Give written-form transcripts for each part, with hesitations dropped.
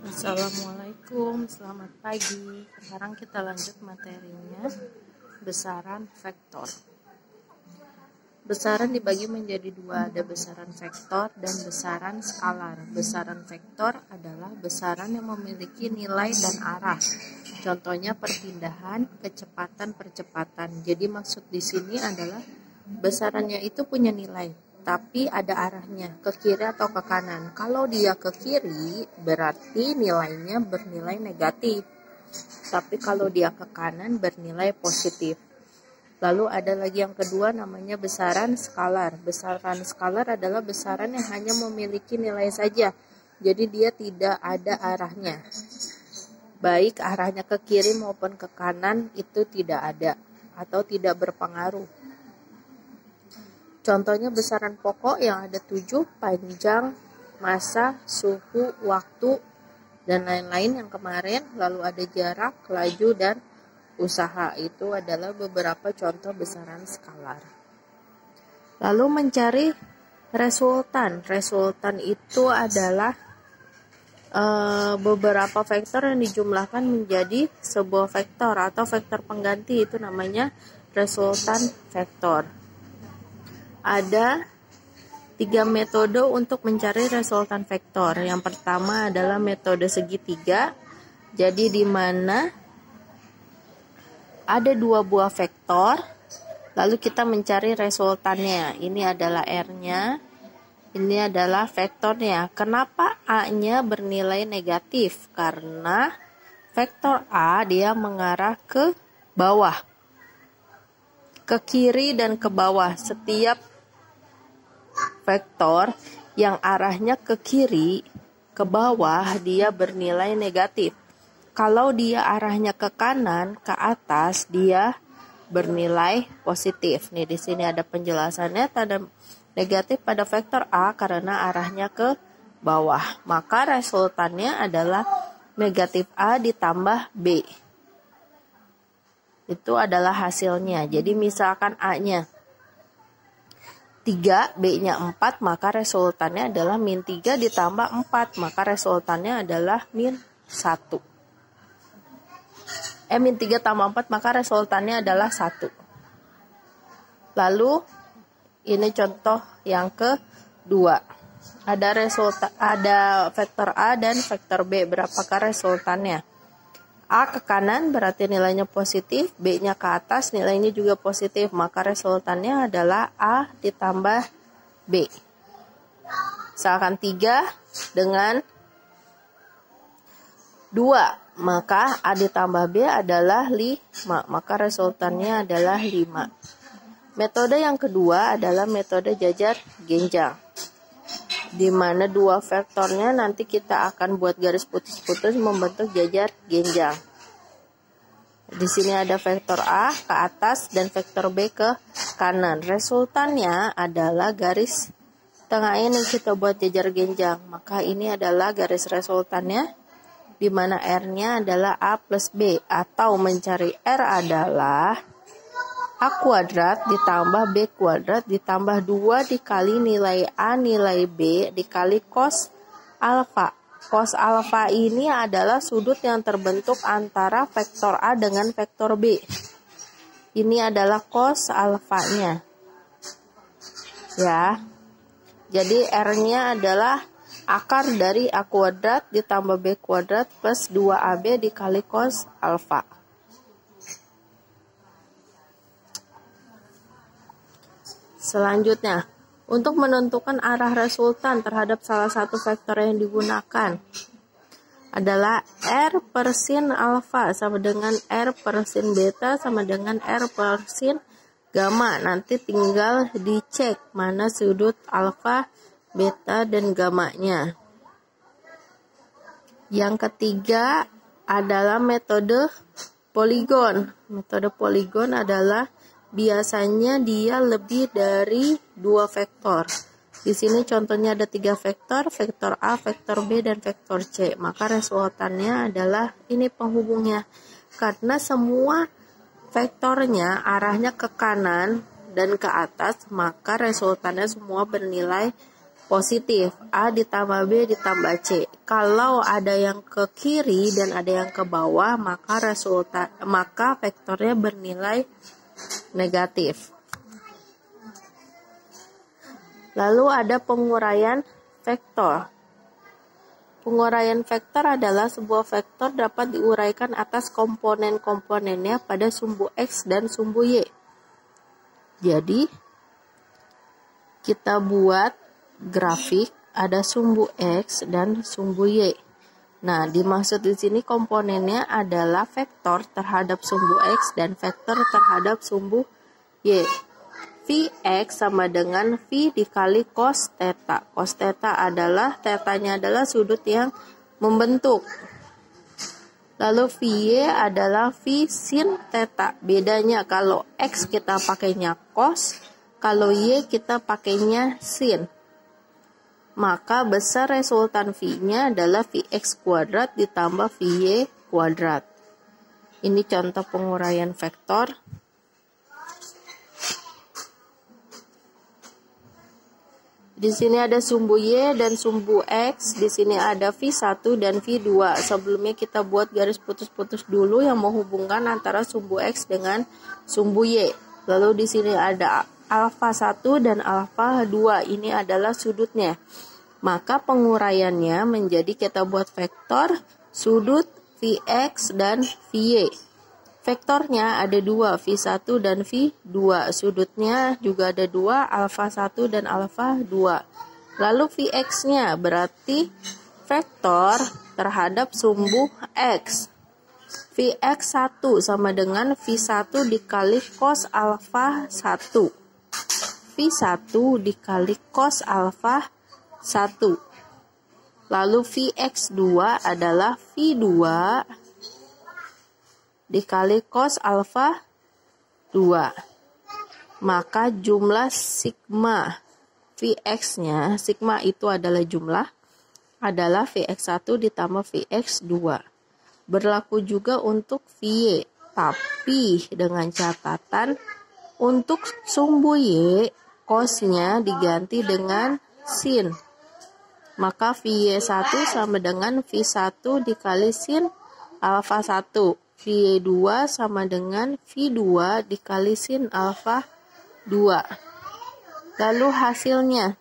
Assalamualaikum, selamat pagi. Sekarang kita lanjut materinya, besaran vektor. Besaran dibagi menjadi dua, ada besaran vektor dan besaran skalar. Besaran vektor adalah besaran yang memiliki nilai dan arah. Contohnya perpindahan, kecepatan, percepatan. Jadi maksud di sini adalah besarannya itu punya nilai, tapi ada arahnya, ke kiri atau ke kanan. Kalau dia ke kiri, berarti nilainya bernilai negatif. Tapi kalau dia ke kanan, bernilai positif. Lalu ada lagi yang kedua, namanya besaran skalar. Besaran skalar adalah besaran yang hanya memiliki nilai saja. Jadi dia tidak ada arahnya. Baik arahnya ke kiri maupun ke kanan, itu tidak ada atau tidak berpengaruh. Contohnya besaran pokok yang ada 7, panjang, massa, suhu, waktu, dan lain-lain yang kemarin. Lalu ada jarak, laju, dan usaha. Itu adalah beberapa contoh besaran skalar. Lalu mencari resultan. Resultan itu adalah beberapa vektor yang dijumlahkan menjadi sebuah vektor atau vektor pengganti. Itu namanya resultan vektor. Ada 3 metode untuk mencari resultan vektor. Yang pertama adalah metode segitiga. Jadi di mana ada 2 buah vektor, lalu kita mencari resultannya. Ini adalah R-nya, ini adalah vektornya. Kenapa A-nya bernilai negatif? Karena vektor A dia mengarah ke bawah, ke kiri dan ke bawah. Setiap vektor yang arahnya ke kiri, ke bawah, dia bernilai negatif. Kalau dia arahnya ke kanan, ke atas, dia bernilai positif. Nih di sini ada penjelasannya, tanda negatif pada vektor A karena arahnya ke bawah. Maka resultannya adalah negatif A ditambah B. Itu adalah hasilnya. Jadi misalkan A-nya 3, B-nya 4, maka resultannya adalah min 3 ditambah 4, maka resultannya adalah min 1. Min 3 tambah 4, maka resultannya adalah 1. Lalu, ini contoh yang kedua. Ada vektor A dan vektor B, berapakah resultannya? A ke kanan berarti nilainya positif, B-nya ke atas nilainya juga positif, maka resultannya adalah A ditambah B. Misalkan 3 dengan 2, maka A ditambah B adalah 5, maka resultannya adalah 5. Metode yang kedua adalah metode jajar genjang, di mana 2 vektornya nanti kita akan buat garis putus-putus membentuk jajar genjang. Di sini ada vektor A ke atas dan vektor B ke kanan. Resultannya adalah garis tengah ini kita buat jajar genjang. Maka ini adalah garis resultannya, di mana R-nya adalah A plus B, atau mencari R adalah A kuadrat ditambah B kuadrat ditambah 2 dikali nilai A nilai B dikali cos alfa. Cos alfa ini adalah sudut yang terbentuk antara vektor A dengan vektor B. Ini adalah cos alfanya. Ya. Jadi R-nya adalah akar dari A kuadrat ditambah B kuadrat plus 2AB dikali cos alfa. Selanjutnya, untuk menentukan arah resultan terhadap salah satu vektor yang digunakan adalah R per sin alfa sama dengan R per sin beta sama dengan R per sin gamma. Nanti tinggal dicek mana sudut alfa, beta, dan gammanya. Yang ketiga adalah metode poligon. Metode poligon adalah biasanya dia lebih dari 2 vektor. Di sini contohnya ada 3 vektor, vektor A, vektor B, dan vektor C. Maka resultannya adalah ini penghubungnya. Karena semua vektornya arahnya ke kanan dan ke atas, maka resultannya semua bernilai positif, A ditambah B ditambah C. Kalau ada yang ke kiri dan ada yang ke bawah, maka vektornya bernilai negatif. Lalu ada penguraian vektor. Penguraian vektor adalah sebuah vektor dapat diuraikan atas komponen-komponennya pada sumbu X dan sumbu Y. Jadi, kita buat grafik ada sumbu X dan sumbu Y. Nah, dimaksud di sini komponennya adalah vektor terhadap sumbu X dan vektor terhadap sumbu Y. Vx sama dengan V dikali cos theta. Cos theta adalah, tetanya adalah sudut yang membentuk. Lalu Vy adalah V sin theta. Bedanya kalau X kita pakainya cos, kalau Y kita pakainya sin. Maka besar resultan V-nya adalah Vx kuadrat ditambah Vy kuadrat. Ini contoh penguraian vektor. Di sini ada sumbu Y dan sumbu X. Di sini ada V1 dan V2. Sebelumnya kita buat garis putus-putus dulu yang menghubungkan antara sumbu X dengan sumbu Y. Lalu di sini ada alfa 1 dan alfa 2. Ini adalah sudutnya. Maka penguraiannya menjadi kita buat vektor sudut Vx dan Vy. Vektornya ada dua, V1 dan V2. Sudutnya juga ada dua, alfa 1 dan alfa 2. Lalu Vx-nya berarti vektor terhadap sumbu X. Vx1 sama dengan V1 dikali cos alfa 1. V1 dikali cos alfa 1. Lalu Vx2 adalah V2 dikali cos alfa 2. Maka jumlah sigma Vx-nya, sigma itu adalah jumlah, adalah Vx1 ditambah Vx2. Berlaku juga untuk Vy, tapi dengan catatan untuk sumbu Y, cos-nya diganti dengan sin. Maka Vy1 sama dengan V1 dikali sin alfa 1. V2 sama dengan V2 dikali sin alfa 2. Lalu hasilnya.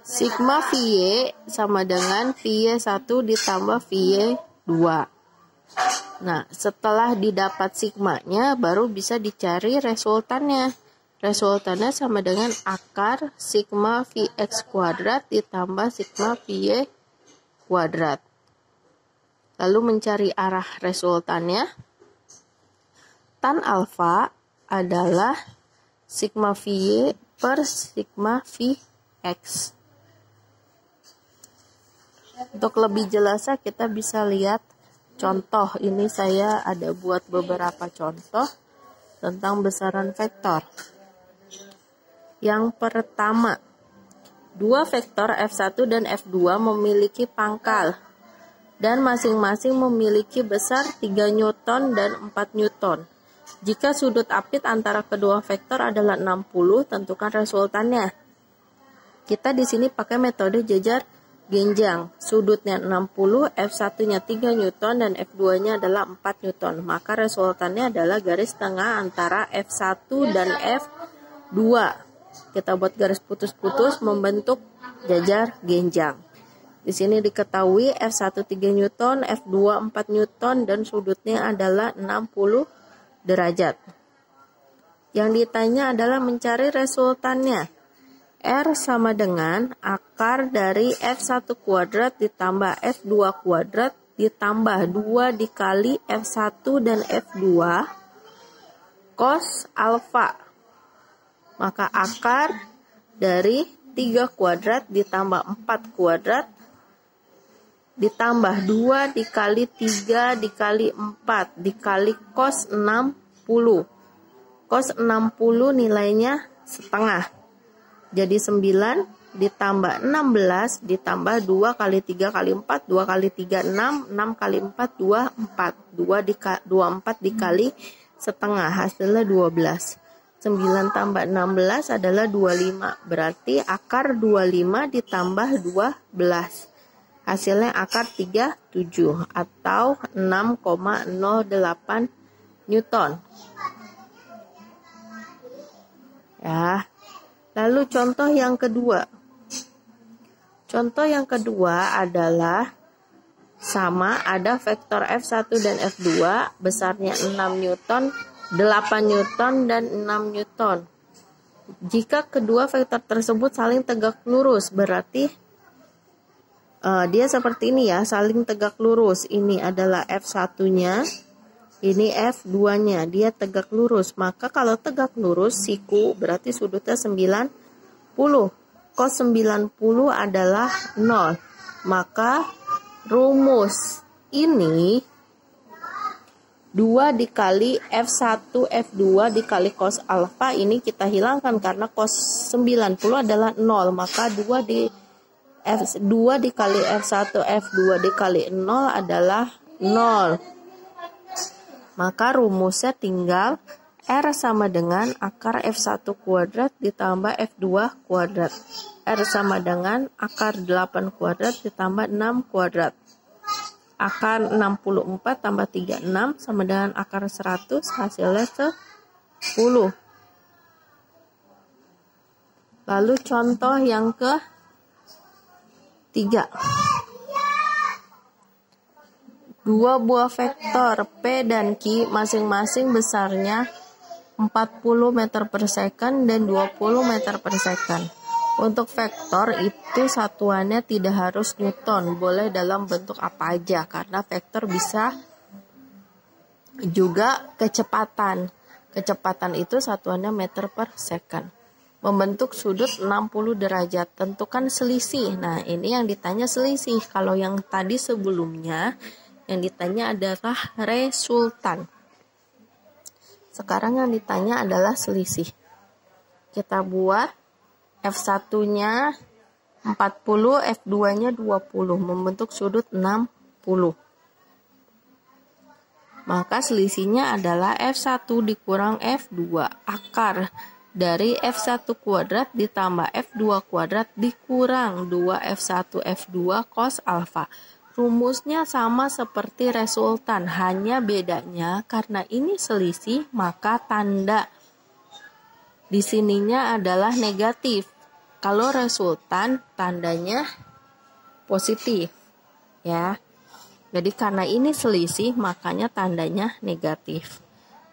Sigma Vy sama dengan Vy1 ditambah Vy2. Nah, setelah didapat sigmanya, baru bisa dicari resultannya. Resultannya sama dengan akar sigma Vx kuadrat ditambah sigma Vy kuadrat. Lalu mencari arah resultannya. Tan alfa adalah sigma Vy per sigma Vx. Untuk lebih jelasnya kita bisa lihat contoh. Ini saya ada buat beberapa contoh tentang besaran vektor. Yang pertama, dua vektor F1 dan F2 memiliki pangkal dan masing-masing memiliki besar 3 Newton dan 4 Newton. Jika sudut apit antara kedua vektor adalah 60, tentukan resultannya. Kita di sini pakai metode jajar genjang. Sudutnya 60, F1-nya 3 Newton dan F2-nya adalah 4 Newton. Maka resultannya adalah garis tengah antara F1 dan F2. Kita buat garis putus-putus membentuk jajar genjang. Di sini diketahui F1 3 Newton, F2 4 Newton dan sudutnya adalah 60 derajat. Yang ditanya adalah mencari resultannya. R sama dengan akar dari F1 kuadrat ditambah F2 kuadrat ditambah 2 dikali F1 dan F2 cos alfa. Maka akar dari 3 kuadrat ditambah 4 kuadrat ditambah 2 dikali 3 dikali 4 dikali cos 60. Cos 60 nilainya setengah. Jadi 9 ditambah 16 ditambah 2 kali 3 kali 4, 2 kali 3 6, 6 kali 4 24. 24 dikali setengah hasilnya 12. 9 tambah 16 adalah 25. Berarti akar 25 ditambah 12. Hasilnya akar 37 atau 6,08 Newton. Ya. Lalu contoh yang kedua. Contoh yang kedua adalah sama, ada vektor F1 dan F2 besarnya 6 Newton, 8 Newton, dan 6 Newton. Jika kedua vektor tersebut saling tegak lurus, berarti dia seperti ini ya, saling tegak lurus. Ini adalah F1-nya, ini F2-nya, dia tegak lurus. Maka kalau tegak lurus, siku berarti sudutnya 90. Cos 90 adalah 0. Maka rumus ini 2 dikali F1 F2 dikali cos alfa ini kita hilangkan karena cos 90 adalah 0. Maka 2 dikali F1 F2 dikali 0 adalah 0. Maka rumusnya tinggal R sama dengan akar F1 kuadrat ditambah F2 kuadrat. R sama dengan akar 8 kuadrat ditambah 6 kuadrat. Akar 64 tambah 36 sama dengan akar 100, hasilnya 10. Lalu contoh yang ketiga. Dua buah vektor P dan Q masing-masing besarnya 40 meter per second dan 20 meter per second. Untuk vektor itu satuannya tidak harus Newton, boleh dalam bentuk apa aja karena vektor bisa juga kecepatan. Kecepatan itu satuannya meter per second. Membentuk sudut 60 derajat, tentukan selisih. Nah, ini yang ditanya selisih. Kalau yang tadi sebelumnya yang ditanya adalah resultan. Sekarang yang ditanya adalah selisih. Kita buat F1-nya 40, F2-nya 20, membentuk sudut 60. Maka selisihnya adalah F1 dikurang F2. Akar dari F1 kuadrat ditambah F2 kuadrat dikurang 2F1 F2 cos alfa. Rumusnya sama seperti resultan, hanya bedanya karena ini selisih, maka tanda di sininya adalah negatif. Kalau resultan tandanya positif, ya. Jadi karena ini selisih, makanya tandanya negatif.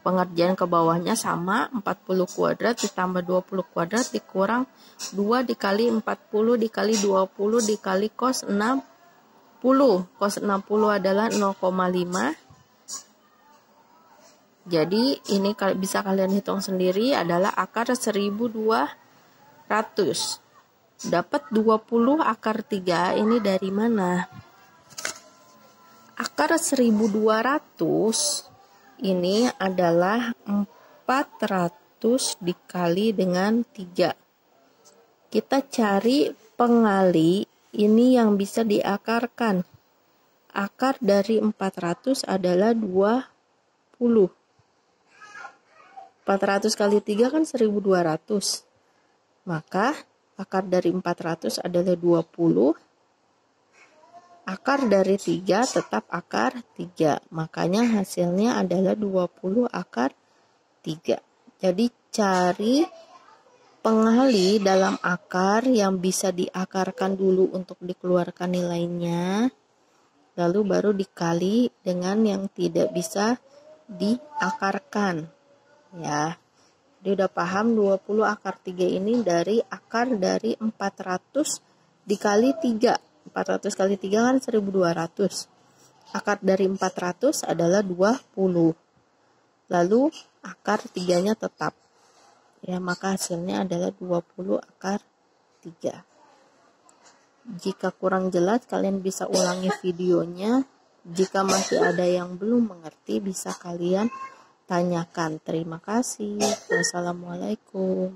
Pengerjaan ke bawahnya sama, 40 kuadrat ditambah 20 kuadrat dikurang 2 dikali 40 dikali 20 dikali cos 60. Cos 60 adalah 0,5. Jadi ini bisa kalian hitung sendiri adalah akar 1200. Dapat 20 akar 3 ini dari mana? Akar 1200 ini adalah 400 dikali dengan 3. Kita cari pengali ini yang bisa diakarkan. Akar dari 400 adalah 20. 400 kali 3 kan 1200. Maka akar dari 400 adalah 20. Akar dari 3 tetap akar 3. Makanya hasilnya adalah 20 akar 3. Jadi cari pengali dalam akar yang bisa diakarkan dulu untuk dikeluarkan nilainya. Lalu baru dikali dengan yang tidak bisa diakarkan. Ya. Jadi udah paham 20 akar 3 ini dari akar dari 400 dikali 3. 400 kali 3 kan 1200. Akar dari 400 adalah 20. Lalu akar 3-nya tetap. Ya, maka hasilnya adalah 20 akar 3. Jika kurang jelas kalian bisa ulangi videonya. Jika masih ada yang belum mengerti bisa kalian tanyakan. Terima kasih. Wassalamualaikum.